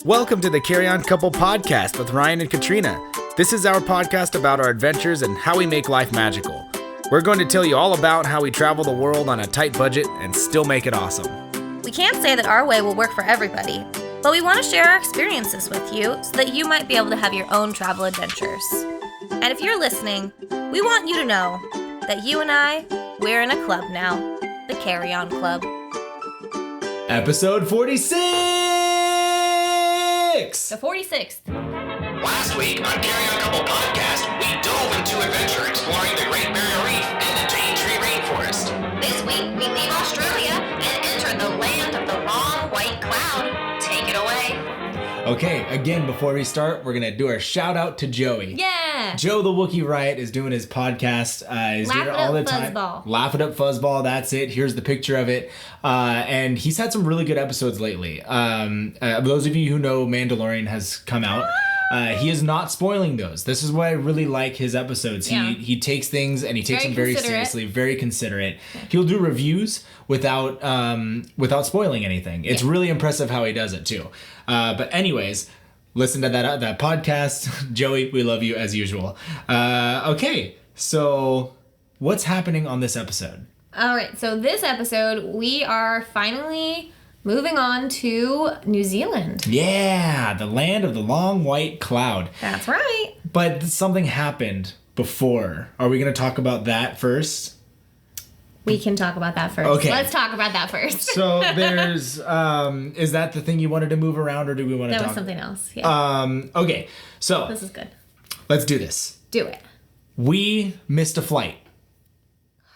Welcome to the Carry On Couple Podcast with Ryan and Katrina. This is our podcast about our adventures and how we make life magical. We're going to tell you all about how we travel the world on a tight budget and still make it awesome. We can't say that our way will work for everybody, but we want to share our experiences with you so that you might be able to have your own travel adventures. And if you're listening, we want you to know that you and I, we're in a club now, the Carry On Club. Episode 46! The 46th. Last week on Carry On Couple Podcast, we dove into adventure exploring the Great Barrier Reef and the Daintree Rainforest. This week, we leave Australia and enter the land of the long white cloud. Take it away. Okay, again, before we start, we're going to do our shout out to Joey. Yeah! Joe the Wookiee Riot is doing his podcast. He's doing it all the time. Laugh It Up Fuzzball, that's it. Here's the picture of it. And he's had some really good episodes lately. Those of you who know Mandalorian has come out. He is not spoiling those. This is why I really like his episodes. Yeah. He takes things and he takes them very seriously, very considerate. Okay. He'll do reviews without spoiling anything. It's really impressive how he does it too. But anyways, listen to that podcast. Joey, we love you as usual. Okay, so what's happening on this episode? All right, so this episode, we are finally moving on to New Zealand. Yeah, the land of the long white cloud. That's right. But something happened before. Are we going to talk about that first? We can talk about that first. Okay. Let's talk about that first. So there's, is that the thing you wanted to move around, or do we want to talk? That was something else, yeah. Okay, so This is good. let's do this. Do it. We missed a flight.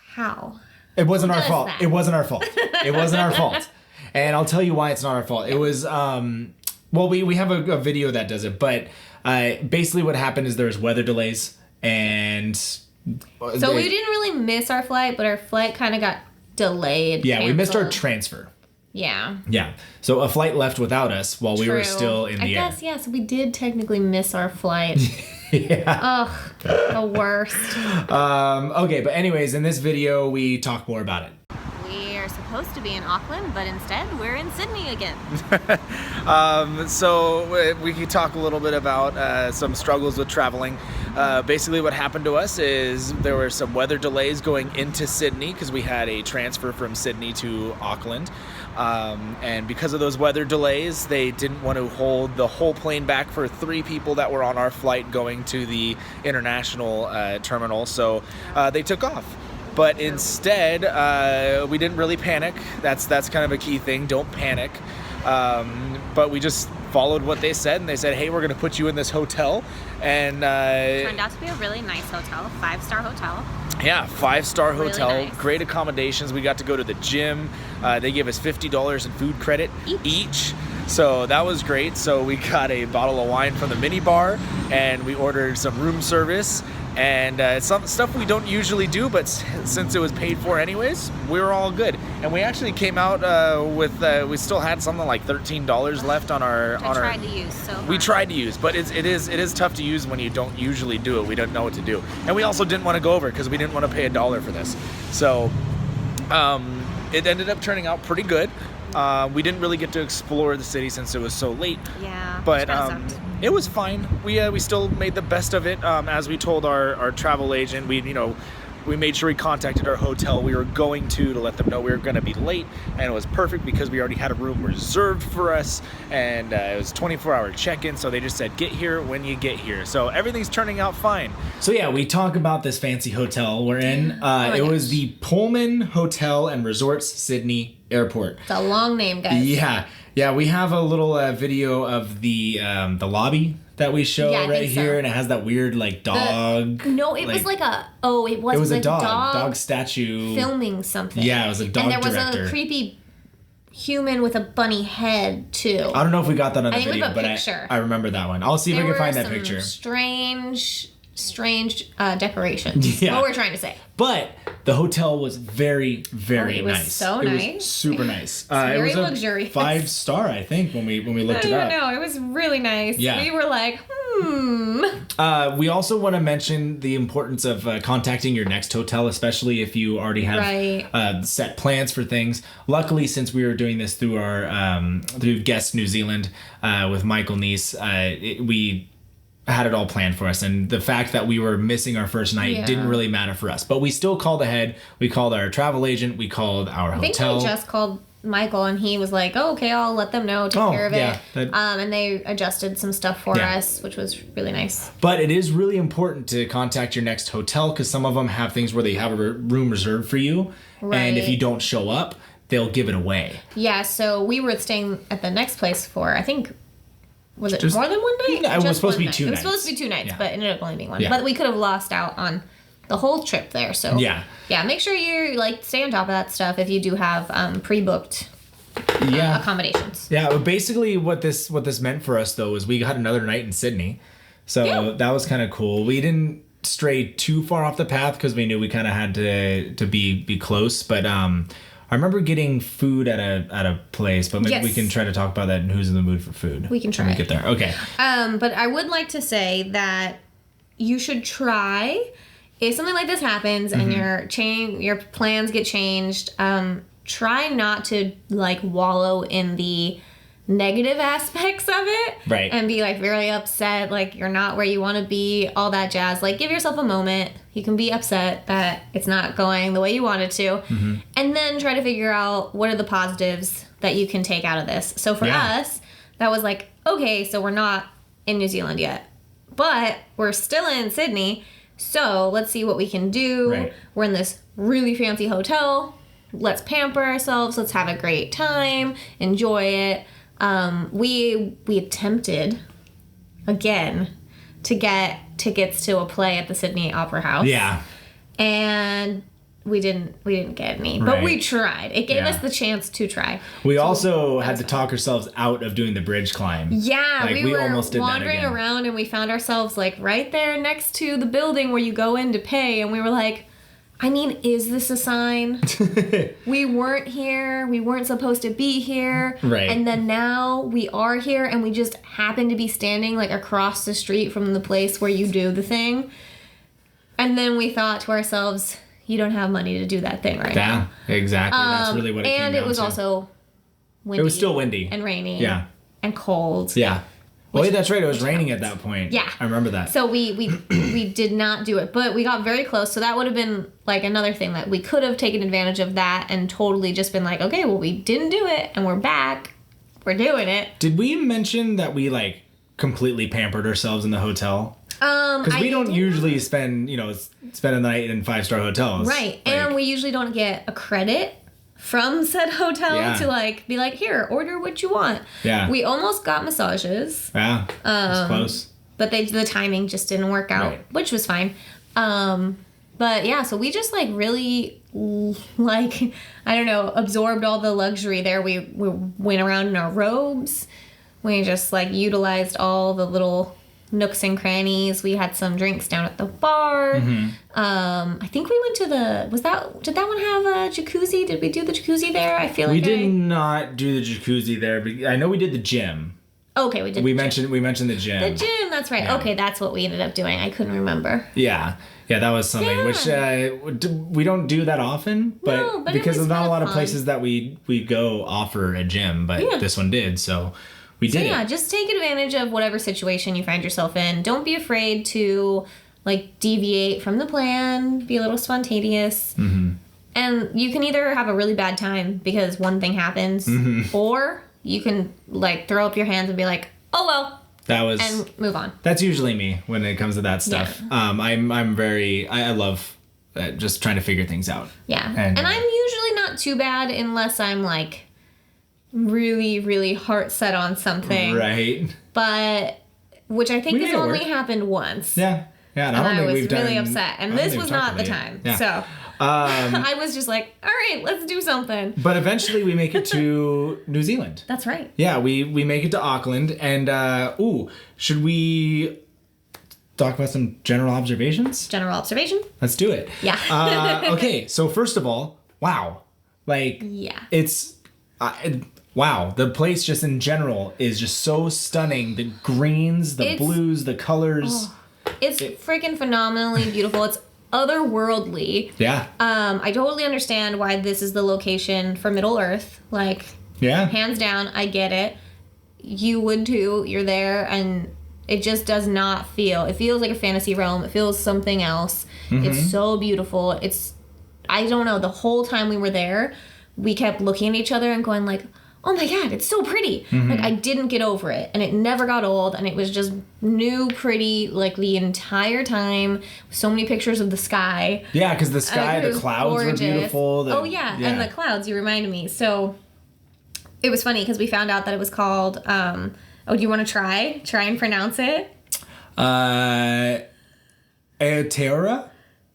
How? It wasn't Who our does fault. that? It wasn't our fault. It wasn't our fault. And I'll tell you why it's not our fault. It was, well, we have a video that does it, but basically what happened is there was weather delays, and... So we didn't really miss our flight, but our flight kind of got delayed. Yeah, we missed our canceled. transfer. Yeah. Yeah. So a flight left without us while we were still in the air. I guess, yeah, so we did technically miss our flight. Yeah. Ugh, the worst. Okay, but anyways, in this video, we talk more about it. We're supposed to be in Auckland, but instead we're in Sydney again. So we can talk a little bit about some struggles with traveling. Basically what happened to us is there were some weather delays going into Sydney because we had a transfer from Sydney to Auckland. And because of those weather delays, they didn't want to hold the whole plane back for 3 people that were on our flight going to the international terminal. So they took off. But instead, we didn't really panic. That's kind of a key thing. Don't panic. But we just followed what they said, and they said, hey, we're going to put you in this hotel. And Turned out to be a really nice hotel, a 5-star hotel. yeah, 5-star Really hotel, nice. great accommodations. We got to go to the gym. They gave us $50 in food credit each. So that was great. So we got a bottle of wine from the mini bar, and we ordered some room service. And it's some stuff we don't usually do, but since it was paid for anyways, we were all good. And we actually came out with we still had something like $13 left on our. I tried to use so We hard. tried to use, but it is tough to use when you don't usually do it. We don't know what to do, and we also didn't want to go over because we didn't want to pay $1 for this. So it ended up turning out pretty good. We didn't really get to explore the city since it was so late. Yeah, But which kinda sucked. it was fine. We still made the best of it. As we told our travel agent, we made sure we contacted our hotel we were going to let them know we were going to be late, and it was perfect because we already had a room reserved for us, and it was 24-hour check-in, so they just said get here when you get here. So everything's turning out fine. So yeah, we talk about this fancy hotel we're in. It was the Pullman Hotel and Resorts Sydney Airport. It's a long name, guys. Yeah, we have a little video of the lobby that we show Yeah, I right think so. here, and it has that weird dog. No, it was like a... Oh, it was, It was a like dog statue. filming something. Yeah, it was a dog And there was director. a creepy human with a bunny head, too. I don't know if we got that on the I think we video, have a but picture. I remember that one. I'll see if I can find that picture. Strange decorations. Yeah. What we're trying to say. But the hotel was very, very it was nice. so it nice. was super nice. very it was luxurious. a 5-star, I think, when we looked I it don't up. know. It was really nice. Yeah. We were like, We also want to mention the importance of contacting your next hotel, especially if you already have set plans for things. Luckily, since we were doing this through our through Guest New Zealand with Michael Neese, we had it all planned for us, and the fact that we were missing our first night didn't really matter for us. But we still called ahead. We called our travel agent. We called our hotel. I think we just called Michael, and he was like, "Oh, okay, I'll let them know, take care of it." And they adjusted some stuff for us, which was really nice. But it is really important to contact your next hotel, because some of them have things where they have a room reserved for you, and if you don't show up, they'll give it away. Yeah, so we were staying at the next place for, I think, was it more than one night? No, it was supposed to be 2 nights. It was supposed to be 2 nights, but it ended up only being one. Yeah. But we could have lost out on the whole trip there. So yeah, make sure you stay on top of that stuff if you do have pre-booked accommodations. Yeah, but basically what this meant for us though is we got another night in Sydney, so that was kind of cool. We didn't stray too far off the path because we knew we kind of had to be close, but I remember getting food at a place, but maybe we can try to talk about that and who's in the mood for food. We can try. When we get there. Okay. But I would like to say that you should try, if something like this happens and your plans get changed, try not to wallow in the negative aspects of it. Right. And be very upset, you're not where you want to be, all that jazz. Give yourself a moment. You can be upset that it's not going the way you want it to. Mm-hmm. And then try to figure out what are the positives that you can take out of this. So for us, that was okay, so we're not in New Zealand yet, but we're still in Sydney. So let's see what we can do. Right. We're in this really fancy hotel. Let's pamper ourselves. Let's have a great time. Enjoy it. We attempted again to get tickets to a play at the Sydney Opera House. Yeah. And we didn't get any, but we tried. It gave us the chance to try. We also had to talk ourselves out of doing the bridge climb. Yeah, we were almost wandering around and we found ourselves right there next to the building where you go in to pay, and we were like, is this a sign? We weren't here. We weren't supposed to be here. Right. And then now we are here, and we just happen to be standing across the street from the place where you do the thing. And then we thought to ourselves, you don't have money to do that thing right now. Yeah, exactly. That's really what it came down to. And it was also windy. It was still windy. And rainy. Yeah. And cold. Yeah. Well, that's right. It was raining at that point. Yeah. I remember that. So we did not do it, but we got very close. So that would have been another thing that we could have taken advantage of that and totally just been okay, well, we didn't do it and we're back. We're doing it. Did we mention that we completely pampered ourselves in the hotel? Because we don't usually spend a night in 5-star hotels. Right. And we usually don't get a credit from said hotel to be here, order what you want. Yeah. We almost got massages. Yeah. It's close. But the timing just didn't work out, which was fine. But yeah, so we just really I don't know, absorbed all the luxury there. We went around in our robes. We just utilized all the little nooks and crannies. We had some drinks down at the bar. Mm-hmm. I think we went to did that one have a jacuzzi? Did we do the jacuzzi there? I feel we did not do the jacuzzi there, but I know we did the gym. Okay, we did. We mentioned the gym. The gym, that's right. Yeah. Okay, that's what we ended up doing. I couldn't remember. Yeah, that was something which we don't do that often, but because there's not a lot of places that we go offer a gym, but this one did, so. We did it. Just take advantage of whatever situation you find yourself in. Don't be afraid to deviate from the plan. Be a little spontaneous. Mm-hmm. And you can either have a really bad time because one thing happens, or you can throw up your hands and be oh well. And move on. That's usually me when it comes to that stuff. Yeah. I love just trying to figure things out. Yeah. And I'm usually not too bad unless I'm really, really heart set on something. Right. But, which I think has only happened once. Yeah. Yeah. And I was really upset. And this was not the time. Yeah. So, I was just all right, let's do something. But eventually we make it to New Zealand. That's right. Yeah. We make it to Auckland. And, should we talk about some general observations? General observation? Let's do it. Yeah. Okay. So, first of all, wow. It's... wow, the place just in general is just so stunning. The greens, the blues, the colors. It's freaking phenomenally beautiful. It's otherworldly. Yeah. I totally understand why this is the location for Middle Earth. Like, Yeah. hands down, I get it. You would too. You're there, and it just does not feel. It feels like a fantasy realm. It feels something else. It's so beautiful. I don't know. The whole time we were there, we kept looking at each other and going like, oh my God, it's so pretty. Like, I didn't get over it, and it never got old, and it was just new, pretty, like, the entire time. So many pictures of the sky. Yeah, because the sky, the clouds were beautiful. Oh, yeah, and the clouds, you reminded me. So, it was funny, because we found out that it was called, do you want to try and pronounce it? Aotearoa?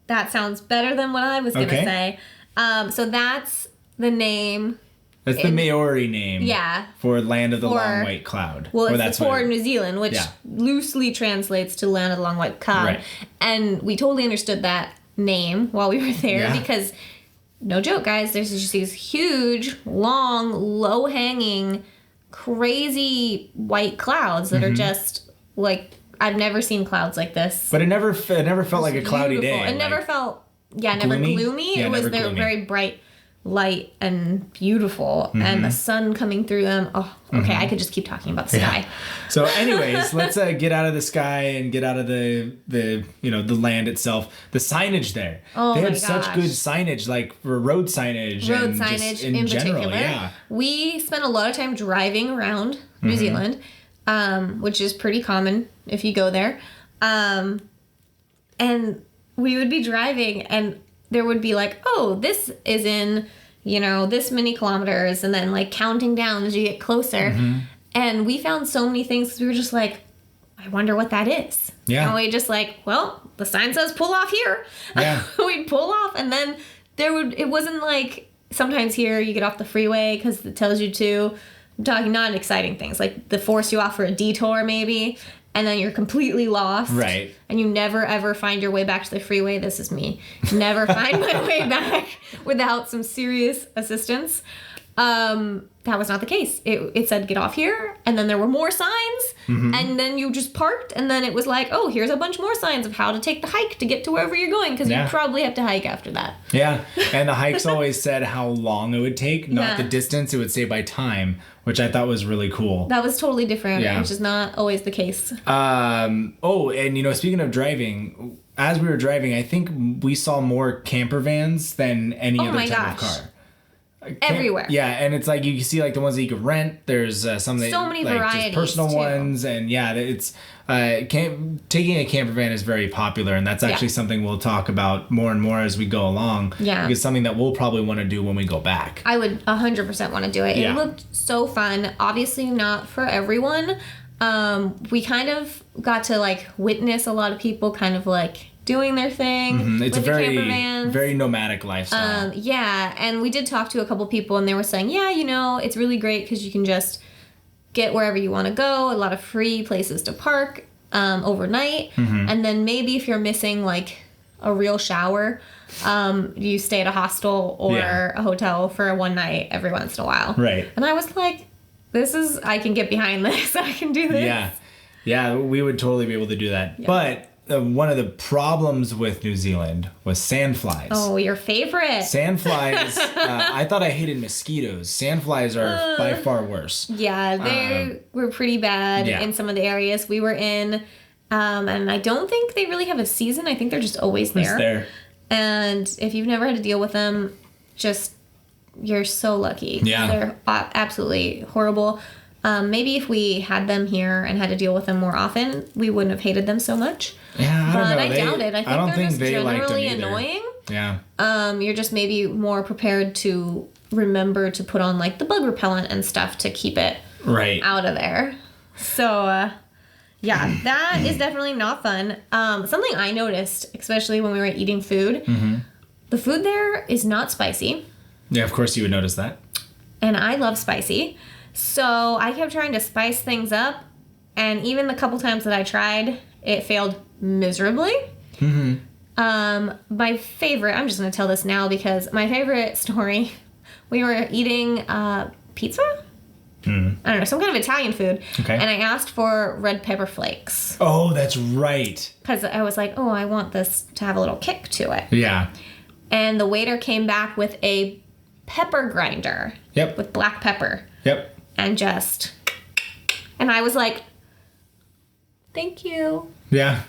That sounds better than what I was going to say. So, that's the name... That's the Maori name. Yeah. For Land of the Long White Cloud. Well, it's for New Zealand, which loosely translates to Land of the Long White Cloud. Right. And we totally understood that name while we were there because, no joke, guys, there's just these huge, long, low-hanging, crazy white clouds that are just, like, I've never seen clouds like this. But it never felt like a cloudy day. It never felt, never gloomy. Yeah, it was gloomy. very bright. Light and beautiful, and the sun coming through them. Oh, okay. I could just keep talking about the sky. So, anyways, let's get out of the sky and get out of the the land itself. The signage there. Oh, they my had such gosh. good signage, like for road signage. Road and signage just in general, particular. yeah. We spent a lot of time driving around New Zealand, which is pretty common if you go there. And we would be driving, and there would be like, oh, this is in, this many kilometers, and then like counting down as you get closer. And we found so many things because we were just like, I wonder what that is. Yeah. And we just like, well, the sign says pull off here. Yeah. We'd pull off, and then it wasn't like sometimes here you get off the freeway because it tells you to. I'm talking not exciting things, like they force you off for a detour maybe, and then you're completely lost. Right. And you never ever find your way back to the freeway. This is me. Never find my way back without some serious assistance. That was not the case. It said get off here, and then there were more signs, and then you just parked, and then it was like, oh, here's a bunch more signs of how to take the hike to get to wherever you're going, because you probably have to hike after that. Yeah, and the hikes always said how long it would take, not the distance. It would say by time, which I thought was really cool. That was totally different, which is not always the case. And speaking of driving, as we were driving, I think we saw more camper vans than any other type of car. Everywhere. Yeah, and it's like you see like the ones that you can rent. There's some that so many like varieties, just personal too. ones, and it's taking a camper van is very popular, and that's actually something we'll talk about more and more as we go along. Yeah, because something that we'll probably want to do when we go back. I would 100% want to do it. It looked so fun. Obviously, not for everyone. We kind of got to like witness a lot of people kind of like doing their thing. It's with a the camper vans. very nomadic lifestyle. And we did talk to a couple people, and they were saying, it's really great because you can just get wherever you want to go. A lot of free places to park overnight, and then maybe if you're missing like a real shower, you stay at a hostel or a hotel for one night every once in a while. Right. And I was like, I can get behind this. I can do this. Yeah, we would totally be able to do that. Yeah. But one of the problems with New Zealand was sandflies. Oh, your favorite. Sandflies. I thought I hated mosquitoes. Sandflies are by far worse. Yeah, they were pretty bad in some of the areas we were in. And I don't think they really have a season. I think they're just always there. Just there. And if you've never had to deal with them, you're so lucky. Yeah. They're absolutely horrible. Maybe if we had them here and had to deal with them more often, we wouldn't have hated them so much. Yeah, I don't know. But I doubt it. I think they're just generally annoying. Yeah. You're just maybe more prepared to remember to put on like the bug repellent and stuff to keep it out of there. So, that is definitely not fun. Something I noticed, especially when we were eating food, the food there is not spicy. Yeah, of course you would notice that. And I love spicy. So I kept trying to spice things up, and even the couple times that I tried, it failed miserably. My favorite, I'm just going to tell this now because my favorite story, we were eating pizza I don't know, some kind of Italian food. Okay. And I asked for red pepper flakes. Oh, that's right. Because I was like, oh, I want this to have a little kick to it. Yeah. And the waiter came back with a pepper grinder. Yep. With black pepper. Yep. And I was like, thank you. Yeah.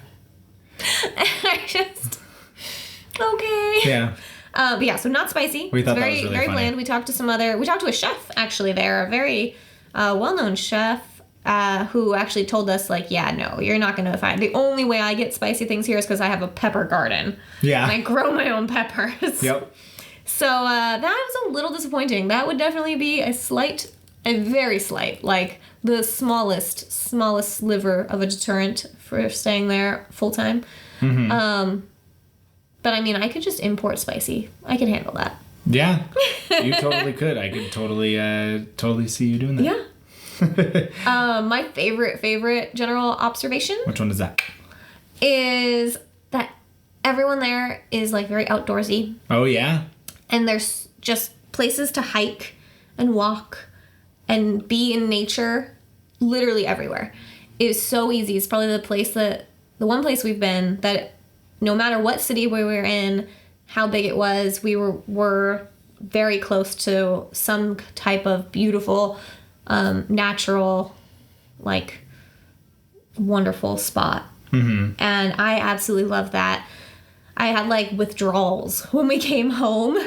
And I just, okay. Yeah. But yeah, so not spicy. We thought very, that was really very funny. bland. We talked to a chef actually there, a very well-known chef who actually told us like, yeah, no, you're not going to find, the only way I get spicy things here is because I have a pepper garden. Yeah. And I grow my own peppers. Yep. So that was a little disappointing. That would definitely be a very slight, like the smallest sliver of a deterrent for staying there full time. Mm-hmm. But I mean, I could just import spicy. I can handle that. Yeah. You totally could. I could totally see you doing that. Yeah. My favorite general observation Which one is that? is that everyone there is like very outdoorsy. Oh, yeah? And there's just places to hike and walk and be in nature literally everywhere. It is so easy. It's probably the one place we've been that no matter what city we were in, how big it was, we were very close to some type of beautiful, natural, like, wonderful spot. Mm-hmm. And I absolutely love that. I had, like, withdrawals when we came home.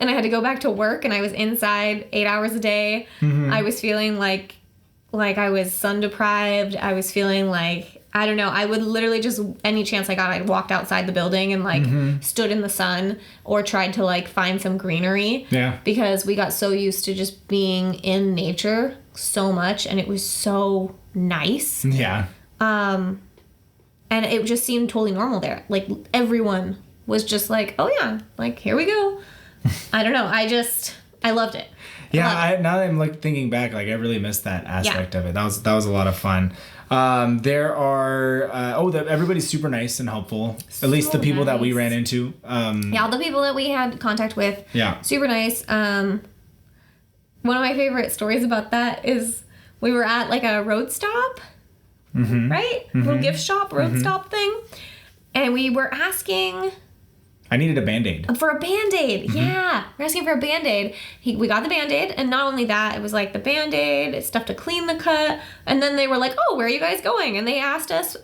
And I had to go back to work, and I was inside 8 hours a day. Mm-hmm. I was feeling like I was sun deprived. I was feeling like, I don't know, I would literally just, any chance I got, I'd walked outside the building and like stood in the sun or tried to like find some greenery. Yeah. Because we got so used to just being in nature so much, and it was so nice. Yeah. And it just seemed totally normal there. Like everyone was just like, oh yeah, like here we go. I don't know. I loved it. Yeah, now that I'm like thinking back, like I really missed that aspect of it. That was a lot of fun. There are everybody's super nice and helpful. At least the people that we ran into. All the people that we had contact with. Yeah. Super nice. One of my favorite stories about that is we were at like a road stop, right? Little gift shop, road stop thing, and we were asking. I needed a Band-Aid. For a Band-Aid, yeah. We're asking for a Band-Aid. We got the Band-Aid, and not only that, it was like the Band-Aid, it's stuff to clean the cut, and then they were like, oh, where are you guys going? And they asked us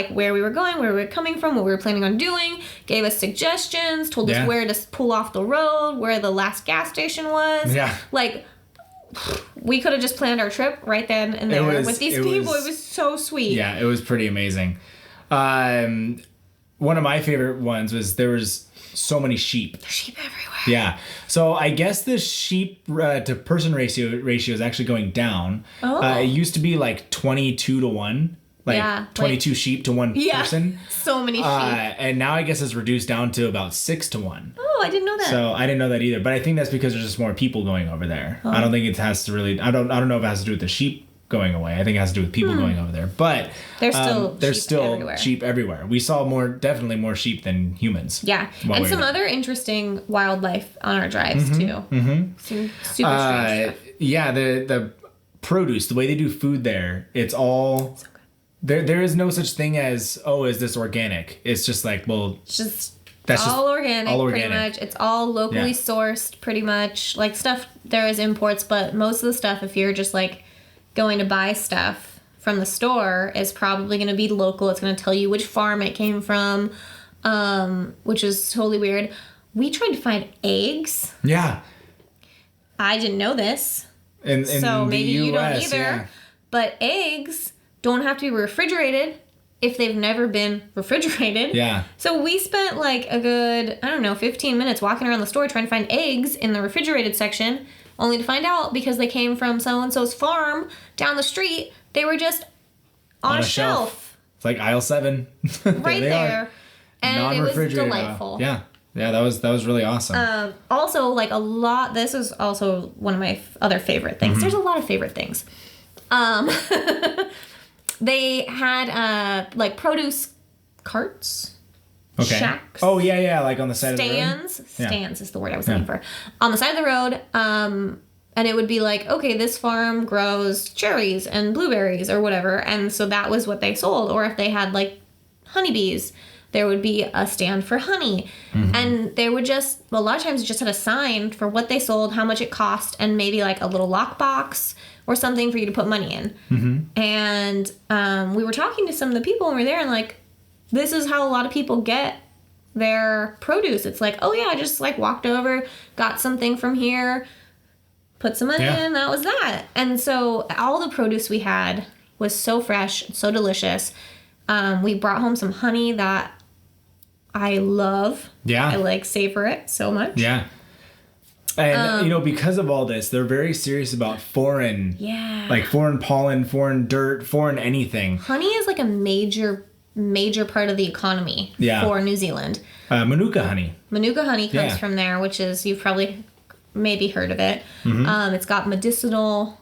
where we were going, where we were coming from, what we were planning on doing, gave us suggestions, told us where to pull off the road, where the last gas station was. Yeah. Like, we could have just planned our trip right then and there with these people. It was so sweet. Yeah, it was pretty amazing. One of my favorite ones was there was so many sheep. There's sheep everywhere. Yeah. So I guess the sheep to person ratio is actually going down. Oh. It used to be like 22 to 1. Like 22 sheep to one person. So many sheep. And now I guess it's reduced down to about 6 to 1. Oh, I didn't know that. So I didn't know that either. But I think that's because there's just more people going over there. I don't think it has to really I don't know if it has to do with the sheep going away. I think it has to do with people going over there. But there's still sheep everywhere. We saw definitely more sheep than humans. Yeah. And some other interesting wildlife on our drives too. Mm-hmm. Some super strange stuff. Yeah, the produce, the way they do food there, it's all so good. There is no such thing as, is this organic? It's just like, well, that's all organic, pretty much. It's all locally sourced, pretty much. Like stuff, there is imports, but most of the stuff, if you're just like going to buy stuff from the store, is probably going to be local. It's going to tell you which farm it came from, which is totally weird. We tried to find eggs. Yeah. I didn't know this. In so maybe the US, you don't either. Yeah. But eggs don't have to be refrigerated if they've never been refrigerated. Yeah. So we spent like a good, 15 minutes walking around the store trying to find eggs in the refrigerated section, only to find out because they came from so-and-so's farm down the street, they were just on a shelf. It's like aisle 7. Right there. And it was delightful. Yeah. Yeah, that was really awesome. Also, like this is also one of my other favorite things. Mm-hmm. There's a lot of favorite things. They had like produce carts. Okay. Shacks. Oh yeah, like on the side stands. of the road. Stands is the word I was looking for. On the side of the road, And it would be like, okay, this farm grows cherries and blueberries or whatever. And so that was what they sold. Or if they had like honeybees, there would be a stand for honey. And they would just, a lot of times just had a sign for what they sold, how much it cost, and maybe like a little lockbox or something for you to put money in. And we were talking to some of the people when we were there, and like, this is how a lot of people get their produce. It's like, oh yeah, I just like walked over, got something from here, put some money in, that was that. And so all the produce we had was so fresh, so delicious. We brought home some honey that I love. Yeah. I like savor it so much. Yeah. And, you know, because of all this, they're very serious about foreign, like foreign pollen, foreign dirt, foreign anything. Honey is like a major part of the economy for New Zealand. Manuka honey. Manuka honey comes from there, which is, you've probably maybe heard of it. It's got medicinal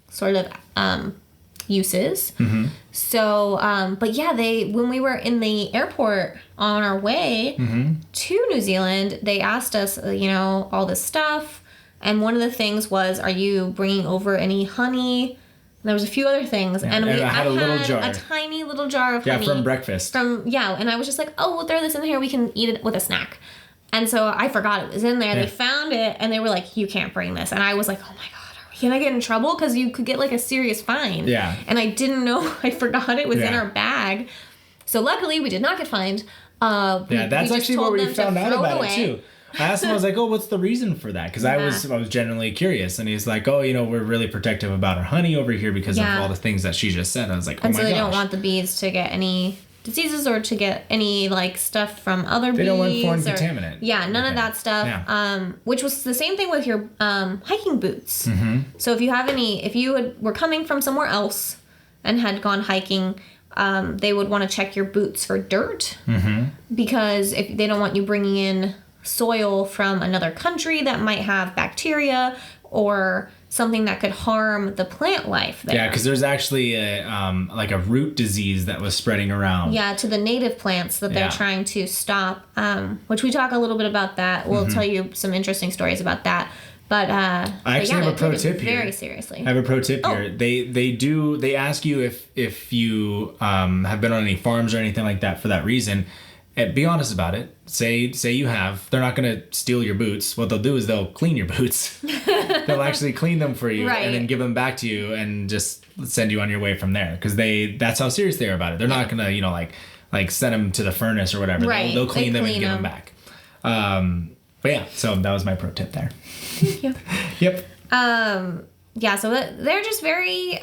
sort of uses. So, but yeah, when we were in the airport on our way to New Zealand, they asked us, you know, all this stuff. And one of the things was, are you bringing over any honey? There was a few other things, and I had a little jar, a tiny little jar of honey from breakfast. And I was just like, oh, we'll throw this in here. We can eat it with a snack. And so I forgot it was in there. They found it, and they were like, you can't bring this. And I was like, oh my god, are we gonna get in trouble? Because you could get like a serious fine. Yeah. And I didn't know. I forgot it was in our bag. So luckily, we did not get fined. That's actually where we found out about it too. I asked him, I was like, oh, what's the reason for that? Because I was genuinely curious. And he's like, oh, you know, we're really protective about our honey over here because of all the things that she just said. I was like, oh my gosh. And so they don't want the bees to get any diseases or to get any, like, stuff from other bees. They don't want foreign contaminant. Yeah, none of that stuff. Yeah. Which was the same thing with your hiking boots. So if you were coming from somewhere else and had gone hiking, they would want to check your boots for dirt. Because if they don't want you bringing in soil from another country that might have bacteria or something that could harm the plant life there. Yeah, because there's actually like a root disease that was spreading around. Yeah, to the native plants that they're trying to stop, which we talk a little bit about that. We'll tell you some interesting stories about that. But I actually have a pro tip here. Very seriously. I have a pro tip here. They ask you if you have been on any farms or anything like that for that reason. Be honest about it. Say you have. They're not going to steal your boots. What they'll do is they'll clean your boots. They'll actually clean them for you and then give them back to you and just send you on your way from there. Because that's how serious they are about it. They're not going to, you know, like send them to the furnace or whatever. Right. They'll clean them and give them back. But yeah, so that was my pro tip there. Yep. Yeah, so they're just very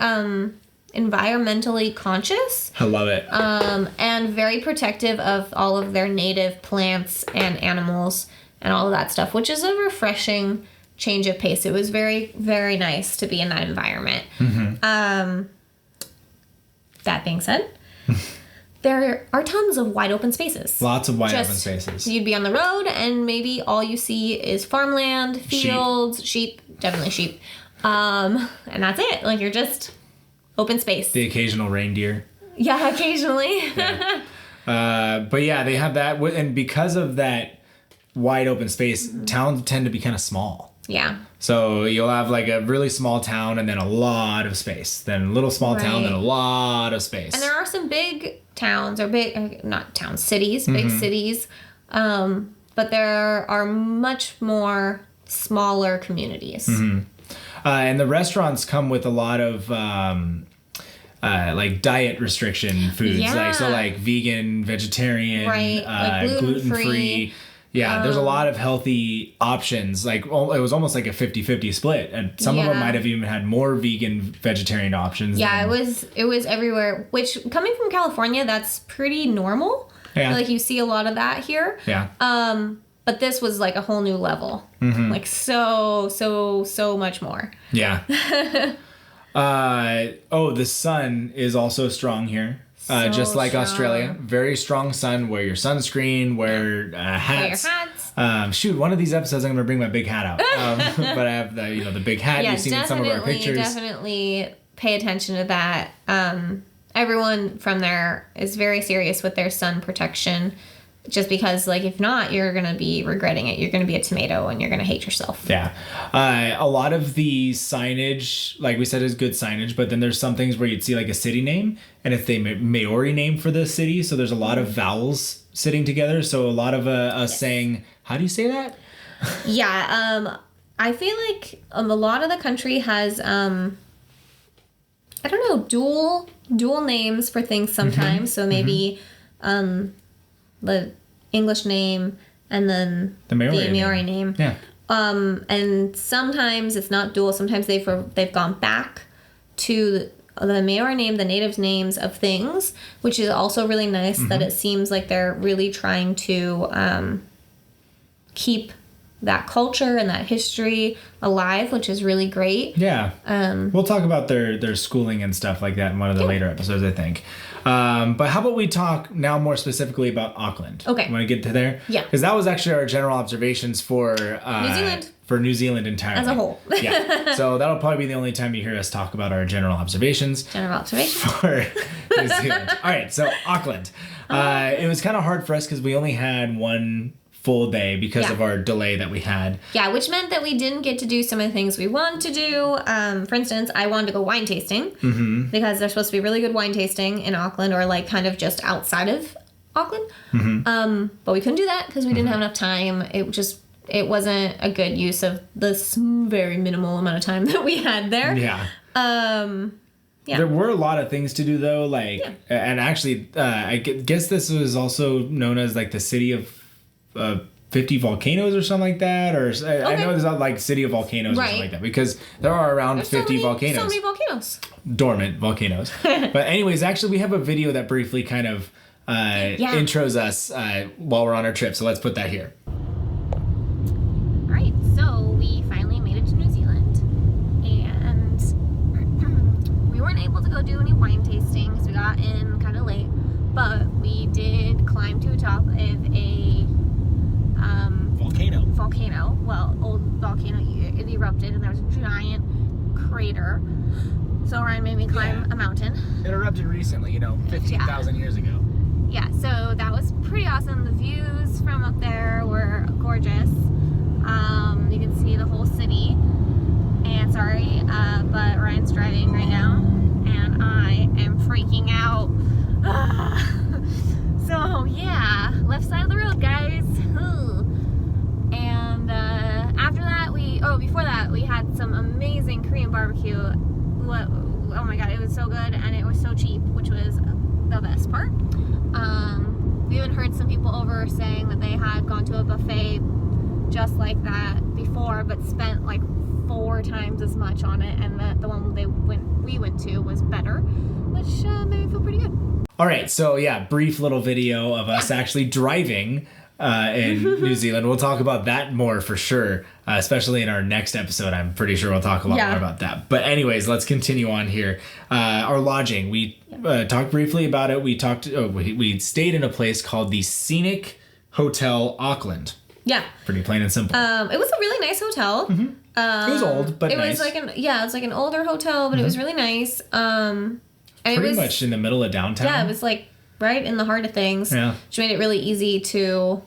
environmentally conscious. I love it. And very protective of all of their native plants and animals and all of that stuff, which is a refreshing change of pace. It was very, very nice to be in that environment. That being said, there are tons of wide open spaces. Lots of wide open spaces. You'd be on the road and maybe all you see is farmland, fields, sheep, definitely sheep. And that's it. Like, you're just open space. The occasional reindeer. Yeah, occasionally. Yeah. But yeah, they have that. And because of that wide open space, towns tend to be kind of small. Yeah. So you'll have like a really small town and then a lot of space. Then a little small town, then a lot of space. And there are some big towns or not towns, cities, big cities. But there are much more smaller communities. And the restaurants come with a lot of like diet restriction foods, like vegan, vegetarian, like gluten-free. Yeah, there's a lot of healthy options. Like, it was almost like a 50-50 split, and some of them might have even had more vegan, vegetarian options. Yeah, it was everywhere. Which, coming from California, that's pretty normal. Yeah, like you see a lot of that here. Yeah. But this was like a whole new level. Like so much more. Yeah. The sun is also strong here. Just like strong. Australia. Very strong sun. Wear your sunscreen, wear hats. Wear your hats. One of these episodes I'm going to bring my big hat out. But I have the big hat. You've seen in some of our pictures. Definitely pay attention to that. Everyone from there is very serious with their sun protection. Just because, like, if not, you're going to be regretting it. You're going to be a tomato and you're going to hate yourself. Yeah. A lot of the signage, like we said, is good signage, but then there's some things where you'd see like a city name and it's the Maori name for the city. So there's a lot of vowels sitting together. So a lot of us saying, how do you say that? Yeah. I feel like a lot of the country has, I don't know, dual names for things sometimes. So maybe, the English name and then the Maori name. Yeah. And sometimes it's not dual. Sometimes they've gone back to the Maori name, the natives' names of things, which is also really nice. That it seems like they're really trying to keep that culture and that history alive, which is really great. Yeah. We'll talk about their schooling and stuff like that in one of the later episodes, I think. But how about we talk now more specifically about Auckland? Okay. Want to get to there? Yeah. Because that was actually our general observations for New Zealand. For New Zealand entirely. As a whole. Yeah. So that'll probably be the only time you hear us talk about our general observations. General observations. For New Zealand. All right. So Auckland. It was kind of hard for us because we only had one full day because of our delay that we had. Yeah, which meant that we didn't get to do some of the things we wanted to do. For instance, I wanted to go wine tasting because there's supposed to be really good wine tasting in Auckland or like kind of just outside of Auckland. But we couldn't do that because we didn't have enough time. It wasn't a good use of this very minimal amount of time that we had there. Yeah. Yeah. There were a lot of things to do though, like, and actually, I guess this was also known as like the city of 50 volcanoes or something like that, or I know there's not like city of volcanoes or something like that because there are around 50 volcanoes. So many volcanoes. Dormant volcanoes. But anyways, actually we have a video that briefly kind of intros us while we're on our trip, so let's put that here. Alright, so we finally made it to New Zealand and we weren't able to go do any wine tasting because we got in kind of late, but we did climb to the top of a volcano. Well, old volcano. It erupted and there was a giant crater. So Ryan made me climb a mountain. It erupted recently, 15,000 years ago. Yeah, so that was pretty awesome. The views from up there were gorgeous. You can see the whole city. And sorry, but Ryan's driving right now and I am freaking out. So yeah, left side of the road, guys. And after that, before that, we had some amazing Korean barbecue. Oh my god, it was so good and it was so cheap, which was the best part. We even heard some people over saying that they had gone to a buffet just like that before, but spent like 4 times as much on it, and that the one we went to was better, which made me feel pretty good. All right, so yeah, brief little video of us actually driving in New Zealand. We'll talk about that more for sure, especially in our next episode. I'm pretty sure we'll talk a lot more about that. But anyways, let's continue on here. Our lodging, we talked briefly about it. We stayed in a place called the Scenic Hotel Auckland. Yeah. Pretty plain and simple. It was a really nice hotel. It was old, but nice. It was like an older hotel, but it was really nice. And pretty much in the middle of downtown. Yeah, it was like right in the heart of things. Yeah. Which made it really easy to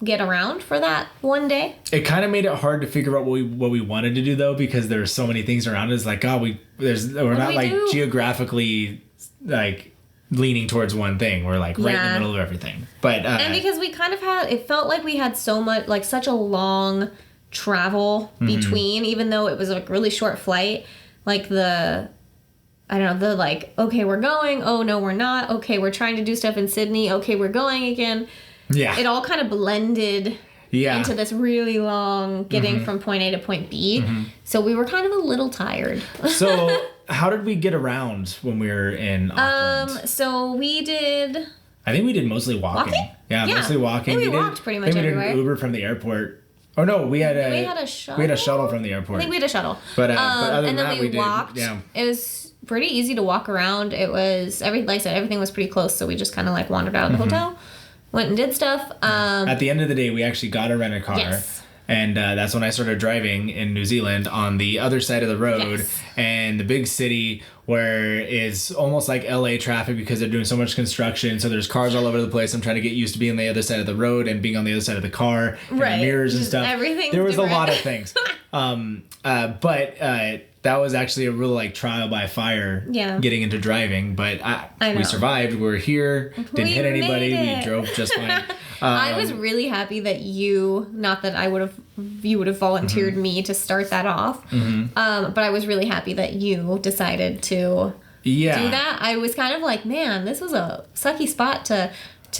get around for that one day. It kind of made it hard to figure out what we wanted to do though, because there's so many things around us. Like, we're not like geographically like leaning towards one thing. We're like right in the middle of everything. But and because we kind of it felt like we had so much, like such a long travel between, even though it was a really short flight. Like okay, we're going. Oh, no, we're not. Okay, we're trying to do stuff in Sydney. Okay, we're going again. Yeah. It all kind of blended into this really long getting from point A to point B. So we were kind of a little tired. So how did we get around when we were in Auckland? So we did... I think we did mostly walking. Yeah, mostly walking. We walked pretty much everywhere. We did an Uber from the airport. Oh no, we had a shuttle. We had a shuttle from the airport. I think we had a shuttle. But other than that, we walked. Yeah. It was pretty easy to walk around. It was like I said, everything was pretty close, so we just kind of like wandered out of the hotel, went and did stuff. At the end of the day, we actually got a rented car. Yes. And that's when I started driving in New Zealand on the other side of the road. Yes. And the big city where it's almost like LA traffic because they're doing so much construction. So there's cars all over the place. I'm trying to get used to being on the other side of the road and being on the other side of the car. And Right. the mirrors and stuff. Everything's There was different. a lot of things. But that was actually a real like trial by fire getting into driving. But we survived. We're here. Didn't hit anybody. We drove just fine. I was really happy that you would have volunteered me to start that off. But I was really happy that you decided to do that. I was kind of like, man, this was a sucky spot to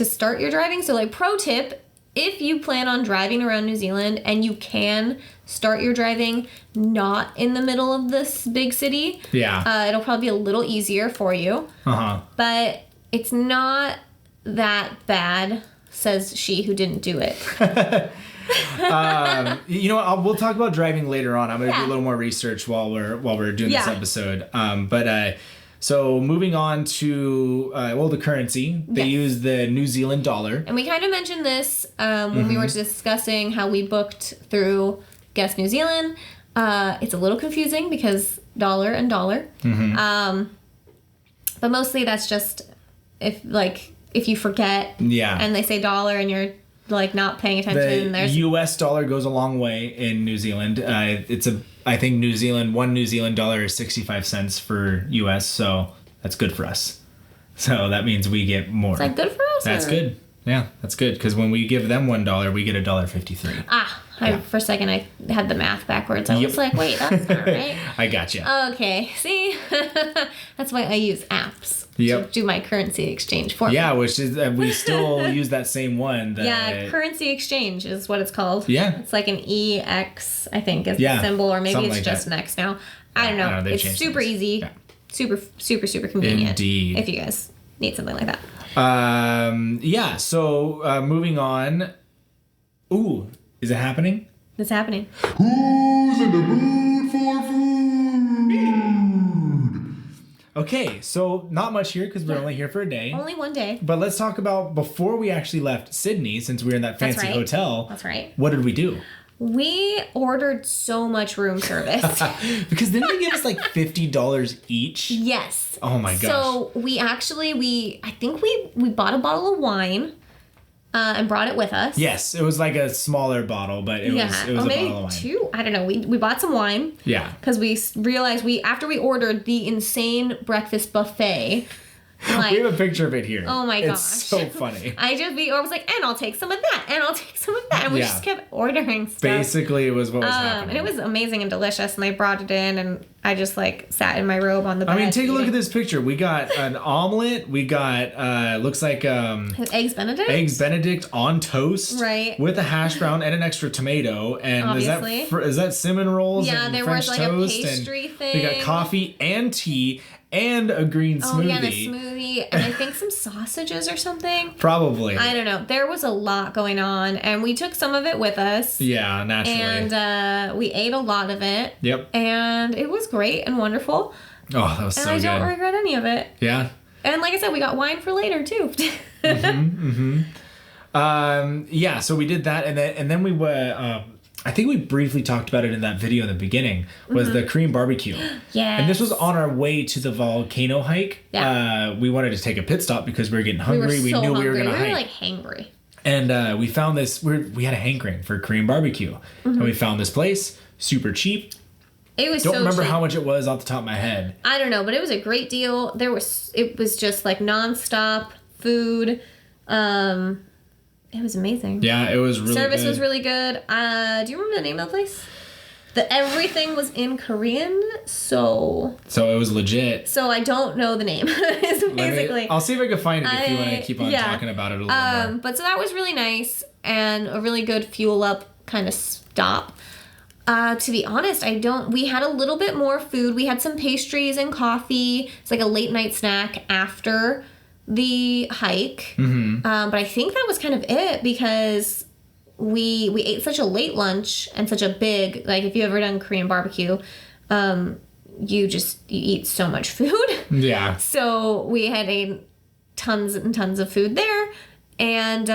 start your driving. So like, pro tip, if you plan on driving around New Zealand and you can start your driving not in the middle of this big city, it'll probably be a little easier for you. But it's not that bad, says she who didn't do it. You know what? We'll talk about driving later on. I'm going to do a little more research while we're doing this episode. So moving on to the currency, they use the New Zealand dollar, and we kind of mentioned this when we were discussing how we booked through Guest New Zealand. It's a little confusing because dollar and dollar, but mostly that's just if you forget, and they say dollar and you're like not paying attention. The U.S. dollar goes a long way in New Zealand. I think one New Zealand dollar is 65 cents for U.S. So that's good for us. So that means we get more. Is that good for us? That's good. Yeah, that's good because when we give them $1, we get $1.53. For a second I had the math backwards. I was like, wait, that's not right. I gotcha. Okay, see, that's why I use apps to do my currency exchange for me. Yeah, which is we still use that same one. Currency exchange is what it's called. Yeah, it's like an EX, I think, is the symbol, or maybe it's just an X now. I don't know. It's super easy, super convenient. Indeed. If you guys need something like that. So moving on. Ooh, is it happening? It's happening. Who's in the mood for food? Okay, so not much here because we're only here for a day. Only one day. But let's talk about before we actually left Sydney, since we were in that fancy hotel. That's right. What did we do? We ordered so much room service. Because didn't they give us like $50 each? Yes. Oh my gosh. So I think we bought a bottle of wine and brought it with us. Yes, it was like a smaller bottle, but it was a bottle of wine. Two. I don't know. We bought some wine. Yeah. Because we realized after we ordered the insane breakfast buffet. Like, we have a picture of it here. Oh my gosh. It's so funny. I was like, and I'll take some of that, and I'll take some of that. And we just kept ordering stuff. Basically, it was what was happening. And it was amazing and delicious, and they brought it in, and I just like sat in my robe on the bed. I mean, take a look at this picture. We got an omelet. We got, looks like... Eggs Benedict? Eggs Benedict on toast. Right. With a hash brown and an extra tomato. And obviously. Is that cinnamon rolls and there French was like toast? A pastry thing. We got coffee and tea and a green smoothie. Oh, yeah, and a smoothie. And I think some sausages or something. Probably. I don't know. There was a lot going on, and we took some of it with us. Yeah, naturally. And we ate a lot of it. Yep. And it was great and wonderful. Oh, that was so good. And I don't regret any of it. Yeah. And like I said, we got wine for later, too. So we did that, and then we were... I think we briefly talked about it in that video in the beginning, was the Korean barbecue. Yeah. And this was on our way to the volcano hike. Yeah. We wanted to take a pit stop because we were getting hungry. We knew we were going to hike. We were like hangry. And we found this, we had a hankering for Korean barbecue. And we found this place, super cheap. It was Don't so remember cheap. how much it was off the top of my head. I don't know, but it was a great deal. It was just like nonstop food. It was amazing. Yeah, it was really Service good. was really good. Do you remember the name of the place? Everything was in Korean, so it was legit. So I don't know the name. Basically, I'll see if I can find it if you want to keep on talking about it a little more. But so that was really nice and a really good fuel up kind of stop. To be honest, we had a little bit more food. We had some pastries and coffee. It's like a late night snack after the hike. But I think that was kind of it because we ate such a late lunch and such a big, like if you've ever done Korean barbecue, you eat so much food. Yeah. So we had tons and tons of food there. And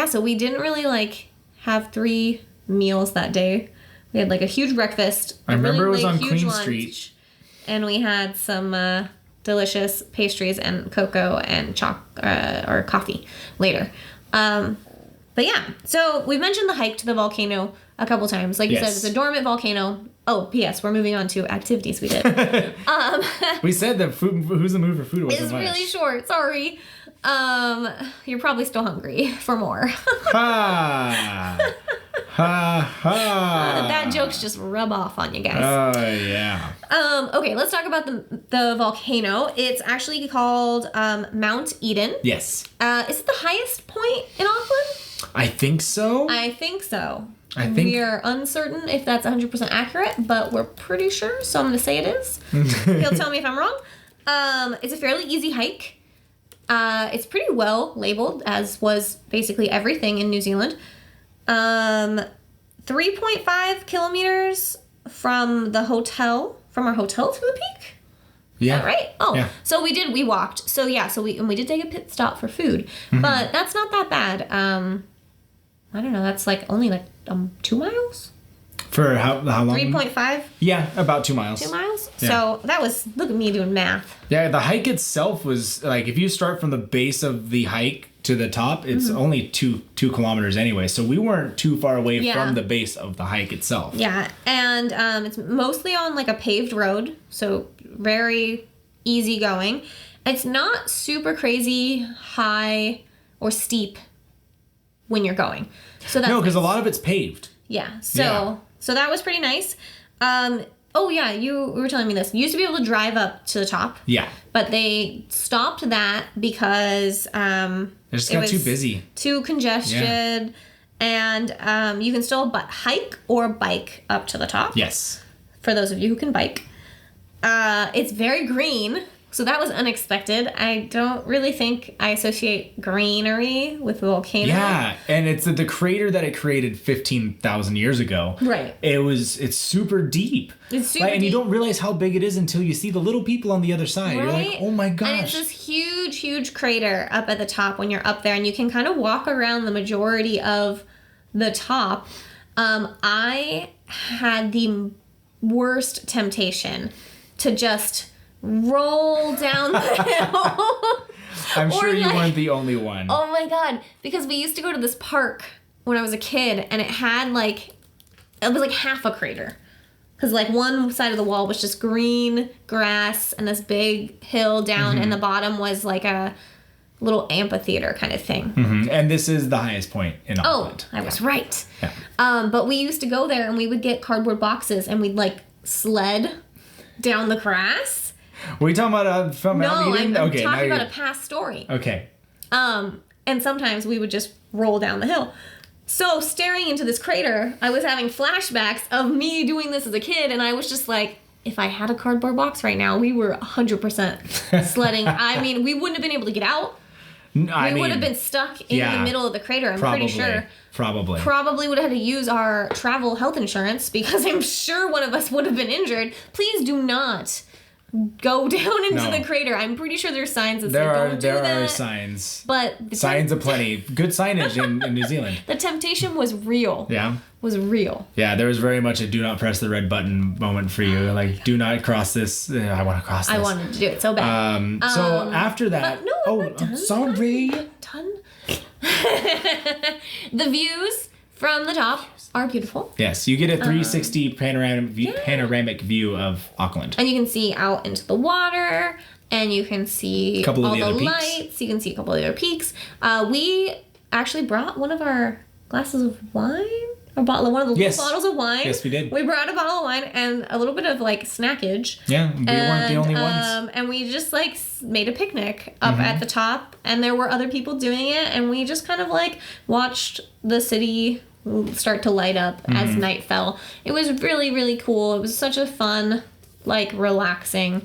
so we didn't really like have 3 meals that day. We had like a huge breakfast. I remember it was on huge Queen Street. And we had some delicious pastries and cocoa and or coffee later. But yeah, so we've mentioned the hike to the volcano a couple times. Like you said, it's a dormant volcano. Oh, P.S. We're moving on to activities we did. We said that Who's the Mood for Food wasn't much. It's really short. Sorry. You're probably still hungry for more. Ha! Ha ha! Bad jokes just rub off on you guys. Oh, yeah. Okay, let's talk about the volcano. It's actually called Mount Eden. Yes. Is it the highest point in Auckland? I think so. I think so. I think we are uncertain if that's 100% accurate, but we're pretty sure, so I'm going to say it is. He'll tell me if I'm wrong. It's a fairly easy hike. It's pretty well labeled, as was basically everything in New Zealand. 3.5 kilometers from our hotel to the peak. Yeah. Is that right? Oh, yeah. So we walked. So yeah, we did take a pit stop for food, but that's not that bad. I don't know. That's like only like 2 miles. For how long? 3.5. Yeah, about 2 miles. 2 miles. Yeah. So that was, look at me doing math. Yeah, the hike itself was like, if you start from the base of the hike to the top, it's only two kilometers anyway. So we weren't too far away from the base of the hike itself. Yeah, and it's mostly on like a paved road, so very easy going. It's not super crazy high or steep when you're going. So that's because a lot of it's paved. Yeah. So that was pretty nice. Oh yeah, you were telling me this. You used to be able to drive up to the top. Yeah. But they stopped that because they just got too busy. Too congested. Yeah. And you can still hike or bike up to the top. Yes. For those of you who can bike. It's very green. So that was unexpected. I don't really think I associate greenery with a volcano. Yeah, and it's the crater that it created 15,000 years ago. Right. It's super deep. It's super deep. And you don't realize how big it is until you see the little people on the other side. Right? You're like, oh my gosh. And it's this huge, huge crater up at the top when you're up there, and you can kind of walk around the majority of the top. I had the worst temptation to just roll down the hill. I'm sure you weren't the only one. Oh my god, because we used to go to this park when I was a kid, and it was like half a crater. Because like one side of the wall was just green grass and this big hill down, and the bottom was like a little amphitheater kind of thing. And this is the highest point in Auckland. Oh, I was right. Yeah. But we used to go there, and we would get cardboard boxes, and we'd like sled down the grass. Were you talking about from Mount Eden? I'm talking about a past story. Okay. And sometimes we would just roll down the hill. So staring into this crater, I was having flashbacks of me doing this as a kid, and I was just like, if I had a cardboard box right now, we were 100% sledding. I mean, we wouldn't have been able to get out. We would have been stuck in the middle of the crater, pretty sure. Probably would have had to use our travel health insurance, because I'm sure one of us would have been injured. Please do not go down into the crater. I'm pretty sure there's signs that say don't do that. There are signs. But signs aplenty. Good signage in New Zealand. The temptation was real. Yeah. Was real. Yeah, there was very much a do not press the red button moment for you. Like, do not cross this. I want to cross this. I wanted to do it so bad. So after that... I'm sorry. Done. The views from the top are beautiful. Yes, you get a 360 panoramic view of Auckland. And you can see out into the water, and you can see all the lights. You can see a couple of the other peaks. We actually brought one of our glasses of wine. One of the little bottles of wine. Yes, we did. We brought a bottle of wine and a little bit of like snackage. Yeah, we weren't the only ones. And we just like made a picnic up at the top, and there were other people doing it, and we just kind of like watched the city start to light up as night fell. It was really, really cool. It was such a fun, like relaxing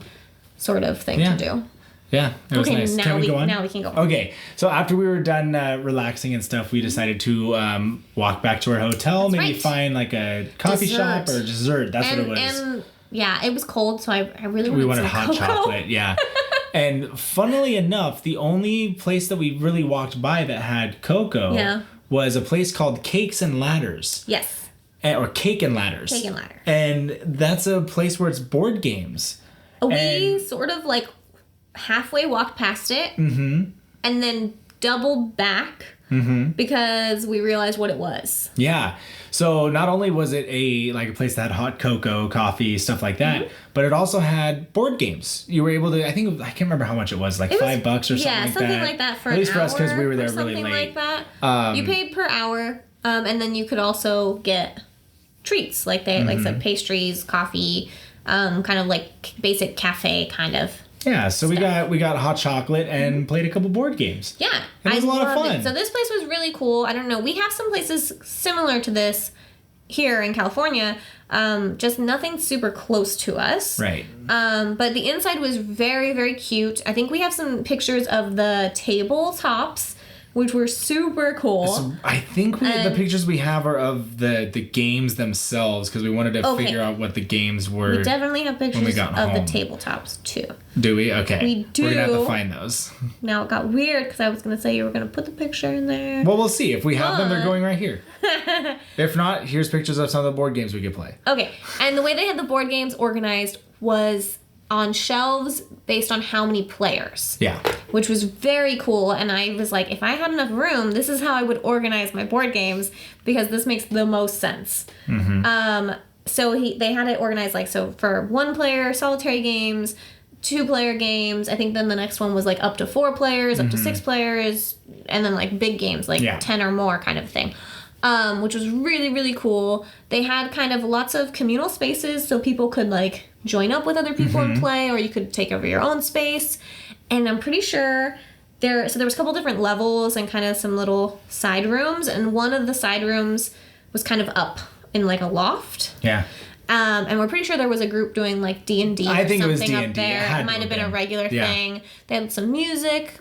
sort of thing to do. Yeah, it was nice. Can we go on? Now we can go. Okay, so after we were done relaxing and stuff, we decided to walk back to our hotel, find like a coffee shop or dessert. That's what it was. And yeah, it was cold, so I really wanted hot cocoa. chocolate. Yeah. And funnily enough, the only place that we really walked by that had cocoa was a place called Cakes and Ladders. Yes. or Cake and Ladders. Cake and Ladder. And that's a place where it's board games. We sort of like halfway walked past it and then doubled back because we realized what it was. Yeah. So not only was it a place that had hot cocoa, coffee, stuff like that, but it also had board games. You were able to, I can't remember how much it was, $5 or something like that. Yeah, something like that for at least an for hour us because we were there really something late. like that. You paid per hour, and then you could also get treats like some pastries, coffee, kind of like basic cafe kind of. Yeah, so stuff. we got hot chocolate and played a couple board games. Yeah, and it was a lot of fun. So this place was really cool. I don't know. We have some places similar to this here in California, just nothing super close to us. Right. But the inside was very, very cute. I think we have some pictures of the tabletops, which were super cool. So I think the pictures we have are of the games themselves because we wanted to figure out what the games were. We definitely have pictures of home. the tabletops too. Do we? Okay. We do. We're going to have to find those. Now it got weird because I was going to say you were going to put the picture in there. Well, we'll see. If we have them, they're going right here. If not, here's pictures of some of the board games we could play. Okay. And the way they had the board games organized was on shelves based on how many players. Yeah. Which was very cool. And I was like, if I had enough room, this is how I would organize my board games because this makes the most sense. So they had it organized for 1 player, solitary games, 2-player games. I think then the next one was up to 4 players, up to 6 players, and then big games, 10 or more kind of thing. Which was really, really cool. They had kind of lots of communal spaces so people could join up with other people and play, or you could take over your own space. And I'm pretty sure there was a couple different levels and kind of some little side rooms, and one of the side rooms was kind of up in a loft. Yeah. And we're pretty sure there was a group doing D&D I think or it was something D&D. up there. It might have been a regular Yeah. thing. They had some music,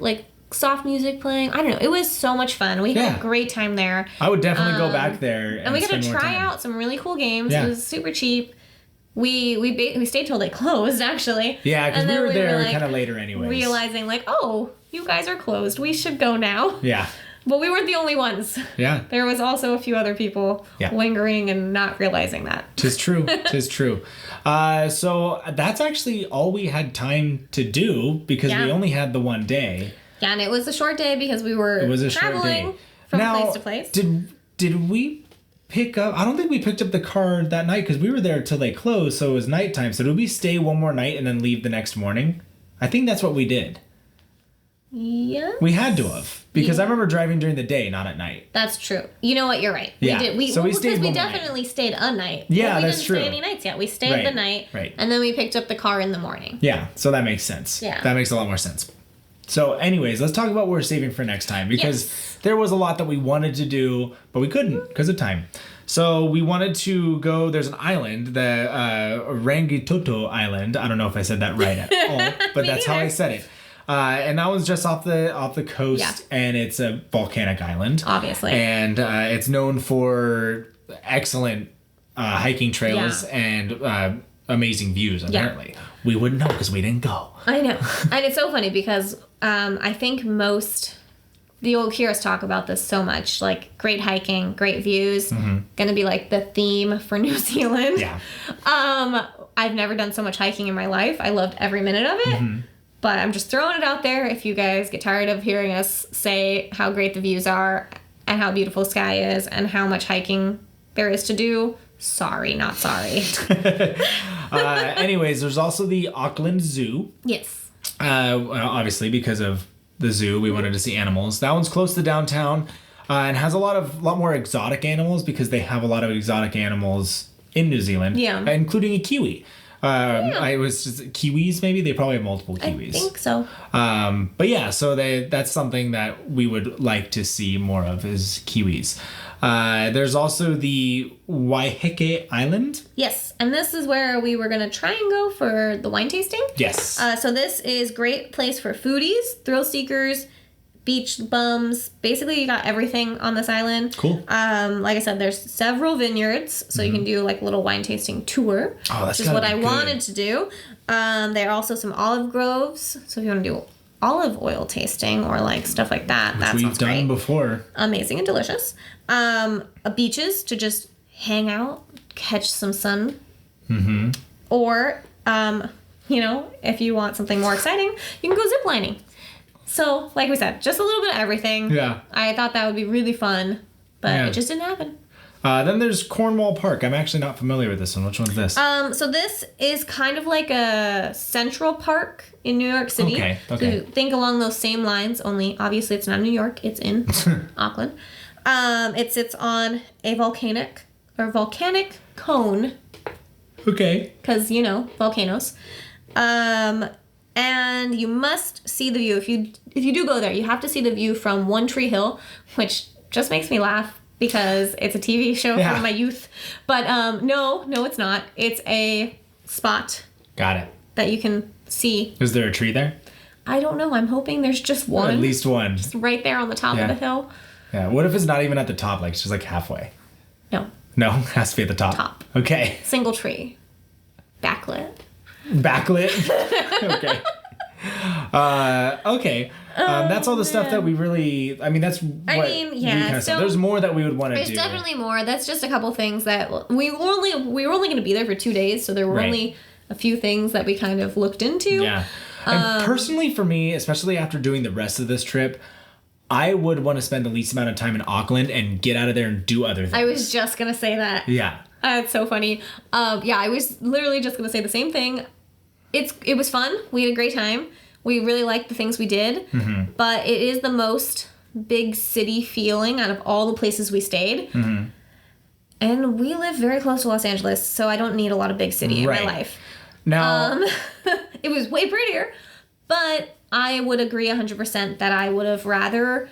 soft music playing. I don't know. It was so much fun. We had a great time there. I would definitely go back there and we got to try out some really cool games. Yeah. It was super cheap. We stayed till they closed, actually. Yeah, because we were there kind of later anyways. Realizing oh, you guys are closed. We should go now. Yeah. But we weren't the only ones. Yeah. There was also a few other people lingering and not realizing that. 'Tis true. 'Tis true. So that's actually all we had time to do because we only had the one day. Yeah, and it was a short day because we were traveling from place to place. Did we pick up... I don't think we picked up the car that night because we were there till they closed, so it was nighttime. So did we stay one more night and then leave the next morning? I think that's what we did. Yeah. We had to have. Because I remember driving during the day, not at night. That's true. You know what? You're right. Yeah. We did. So we stayed because we definitely stayed a night. Yeah, we that's true. We didn't stay any nights yet. We stayed the night. Right. And then we picked up the car in the morning. Yeah. So that makes sense. Yeah. That makes a lot more sense. So anyways, let's talk about what we're saving for next time. Because there was a lot that we wanted to do, but we couldn't because of time. So we wanted to go, there's an island, the Rangitoto Island. I don't know if I said that right at all, but that's how I said it. And that was just off the coast, and it's a volcanic island. Obviously. And it's known for excellent hiking trails and amazing views, apparently. Yeah. We wouldn't know because we didn't go. I know. And it's so funny because I think you'll hear us talk about this so much, great hiking, great views, gonna be the theme for New Zealand. Yeah. I've never done so much hiking in my life. I loved every minute of it. But I'm just throwing it out there. If you guys get tired of hearing us say how great the views are and how beautiful the sky is and how much hiking there is to do, sorry, not sorry. Anyways, there's also the Auckland Zoo. Yes. Obviously, because of the zoo, we wanted to see animals. That one's close to downtown and has a lot more exotic animals because they have a lot of exotic animals in New Zealand, including a kiwi. I was just kiwis, maybe they probably have multiple kiwis. I think so. But yeah, so that's something that we would like to see more of is kiwis. There's also the Waiheke Island. Yes, and this is where we were gonna try and go for the wine tasting. Yes. So this is great place for foodies, thrill seekers, beach bums. Basically, you got everything on this island. Cool. Like I said, there's several vineyards, so you can do a little wine tasting tour. Oh, that's which is what I wanted to do. There are also some olive groves, so if you want to do olive oil tasting or stuff like that, that sounds great. We've done before. Amazing and delicious. Beaches to just hang out, catch some sun. Mm-hmm. Or, if you want something more exciting, you can go ziplining. So, like we said, just a little bit of everything. Yeah. I thought that would be really fun, but it just didn't happen. Then there's Cornwall Park. I'm actually not familiar with this one. Which one's this? So this is kind of like a Central Park in New York City. Okay. So think along those same lines, only obviously it's not New York, it's in Auckland. It sits on a volcanic cone. Okay. Because, volcanoes. And you must see the view. If you do go there, you have to see the view from One Tree Hill, which just makes me laugh because it's a TV show from my youth. But no, it's not. It's a spot. Got it. That you can see. Is there a tree there? I don't know. I'm hoping there's just one. At least one. Just right there on the top of the hill. Yeah. What if it's not even at the top? Like it's just like halfway. No. No, it has to be at the top. Top. Okay. Single tree. Backlit. Okay. Okay. That's all the stuff that we really. I mean, that's. So there's more that we would want to do. There's definitely more. That's just a couple things that we were only going to be there for 2 days, so there were only a few things that we kind of looked into. Yeah. And personally, for me, especially after doing the rest of this trip, I would want to spend the least amount of time in Auckland and get out of there and do other things. I was just gonna say that. Yeah. It's so funny. I was literally just gonna say the same thing. It was fun. We had a great time. We really liked the things we did. Mm-hmm. But it is the most big city feeling out of all the places we stayed. Mm-hmm. And we live very close to Los Angeles, so I don't need a lot of big city in my life. Now, it was way prettier, but I would agree 100% that I would have rather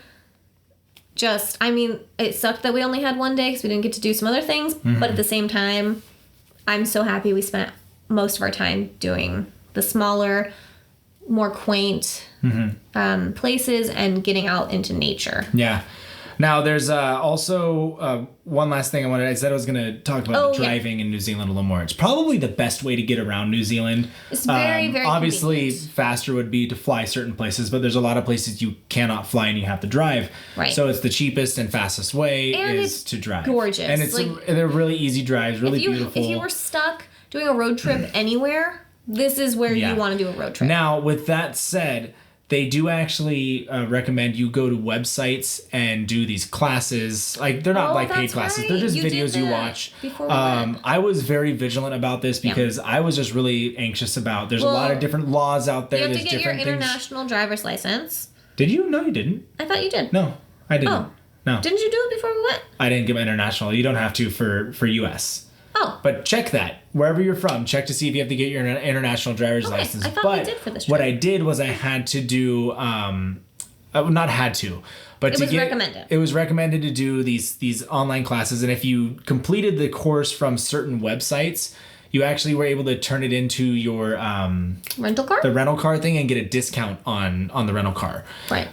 it sucked that we only had 1 day because we didn't get to do some other things, but at the same time, I'm so happy we spent most of our time doing the smaller, more quaint places and getting out into nature. Yeah. Now, there's also one last thing I said I was going to talk about the driving in New Zealand a little more. It's probably the best way to get around New Zealand. It's very, very obviously, convenient. faster would be to fly certain places, but there's a lot of places you cannot fly and you have to drive. Right. So it's the cheapest and fastest way is to drive. Gorgeous. And they're really easy drives, really beautiful. If you were stuck doing a road trip anywhere, this is where you want to do a road trip. Now, with that said, they do actually recommend you go to websites and do these classes. Like, they're not paid classes. Right. They're just videos you watch. Before I was very vigilant about this because I was just really anxious about. There's a lot of different laws out there. You have to There's get your different international driver's license. Did you? No, you didn't. I thought you did. No, I didn't. Oh. No. Didn't you do it before we went? I didn't get my international. You don't have to for U.S. Oh. But check that. Wherever you're from, check to see if you have to get your international driver's license. I thought we did for this trip. What I did was I had to do, not had to, but recommended. It was recommended to do these online classes. And if you completed the course from certain websites, you actually were able to turn it into your rental car? The rental car thing and get a discount on the rental car. Right.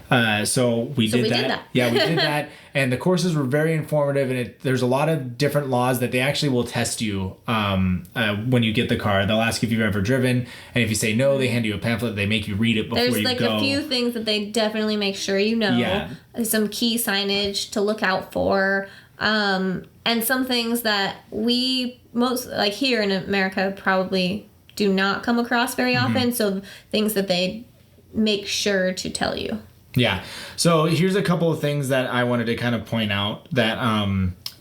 So we did that. Yeah, we did that. And the courses were very informative, and there's a lot of different laws that they actually will test you when you get the car. They'll ask if you've ever driven, and if you say no, they hand you a pamphlet. They make you read it before you go. There's a few things that they definitely make sure you know. Yeah. Some key signage to look out for. And some things that we here in America probably do not come across very often. So things that they make sure to tell you. Yeah. So here's a couple of things that I wanted to kind of point out that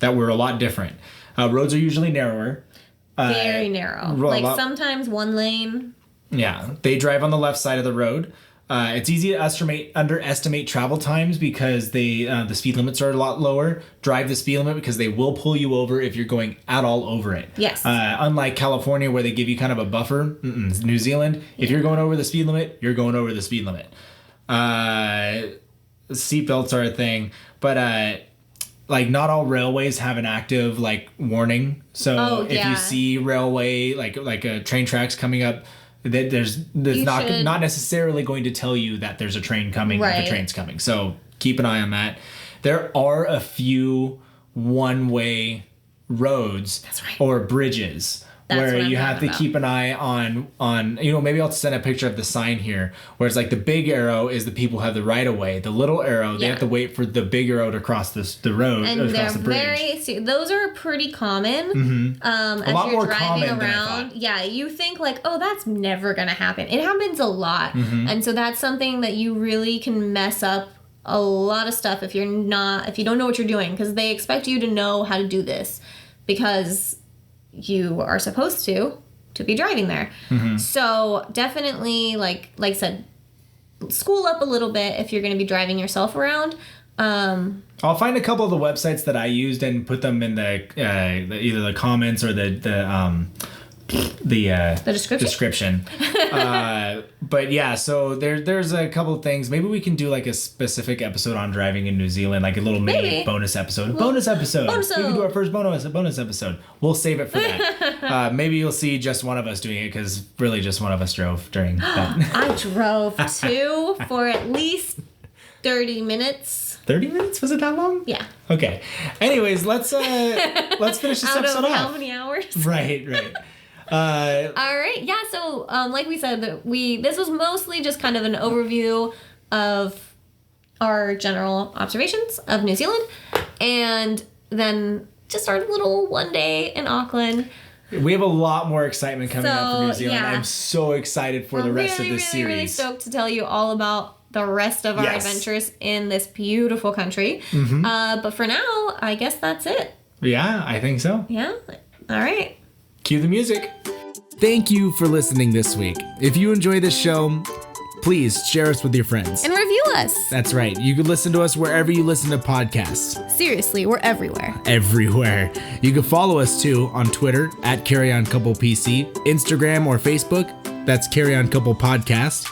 that were a lot different. Roads are usually narrower. Very narrow. Sometimes one lane. Yeah. They drive on the left side of the road. It's easy to underestimate travel times because the speed limits are a lot lower. Drive the speed limit because they will pull you over if you're going at all over it. Yes. Unlike California where they give you kind of a buffer. New Zealand, if you're going over the speed limit, you're going over the speed limit. Seatbelts are a thing, but not all railways have an active warning. So if you see railway like train tracks coming up, there's not necessarily going to tell you that there's a train coming if a train's coming. So keep an eye on that. There are a few one-way roads or bridges, where you have to keep an eye on maybe I'll send a picture of the sign here where it's like the big arrow is the people who have the right of way. The little arrow, they have to wait for the big arrow to cross the road, and across the bridge. Those are pretty common. As lot you're more driving common than I around. thought. Yeah, you think like, oh, that's never gonna happen. It happens a lot. And so that's something that you really can mess up a lot of stuff if you don't know what you're doing, because they expect you to know how to do this because you are supposed to be driving there. So definitely, like I said, school up a little bit if you're going to be driving yourself around. I'll find a couple of the websites that I used and put them in the either the comments or the description. But yeah, so there's a couple of things. Maybe we can do like a specific episode on driving in New Zealand, like a little mini bonus episode. Bonus episode. We can do our first bonus episode. We'll save it for that. Maybe you'll see just one of us doing it, because really just one of us drove during that. I drove too for at least 30 minutes. 30 minutes? Was it that long? Yeah. Okay. Anyways, let's finish this episode off. How many hours? Right. All right. Yeah. So, like we said, this was mostly just kind of an overview of our general observations of New Zealand, and then just our little one day in Auckland. We have a lot more excitement coming up for New Zealand. Yeah. I'm so excited for the rest of this series. Really stoked to tell you all about the rest of our adventures in this beautiful country. But for now, I guess that's it. Yeah, I think so. Yeah. All right. Cue the music. Thank you for listening this week. If you enjoy this show, please share us with your friends. And review us. That's right. You can listen to us wherever you listen to podcasts. Seriously, we're everywhere. Everywhere. You can follow us too on Twitter at CarryOnCouplePC, Instagram or Facebook. That's Carry On Couple Podcast.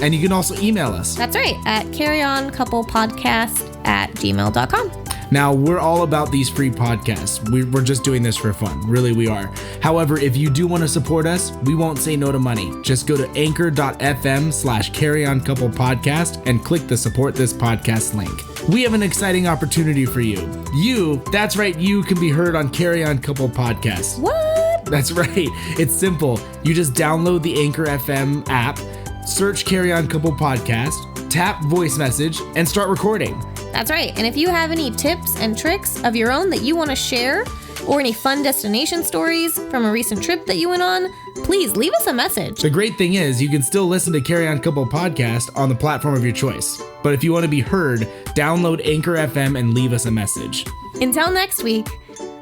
And you can also email us. That's right, at carryoncouplepodcast@gmail.com. Now, we're all about these free podcasts. We're just doing this for fun. Really, we are. However, if you do want to support us, we won't say no to money. Just go to anchor.fm/carryoncouplepodcast and click the support this podcast link. We have an exciting opportunity for you. That's right, you can be heard on Carry On Couple Podcast. What? That's right. It's simple. You just download the Anchor FM app, search Carry On Couple Podcast, tap voice message, and start recording. That's right. And if you have any tips and tricks of your own that you want to share, or any fun destination stories from a recent trip that you went on, please leave us a message. The great thing is you can still listen to Carry On Couple Podcast on the platform of your choice. But if you want to be heard, download Anchor FM and leave us a message. Until next week,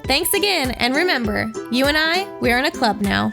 thanks again. And remember, you and I, we're in a club now.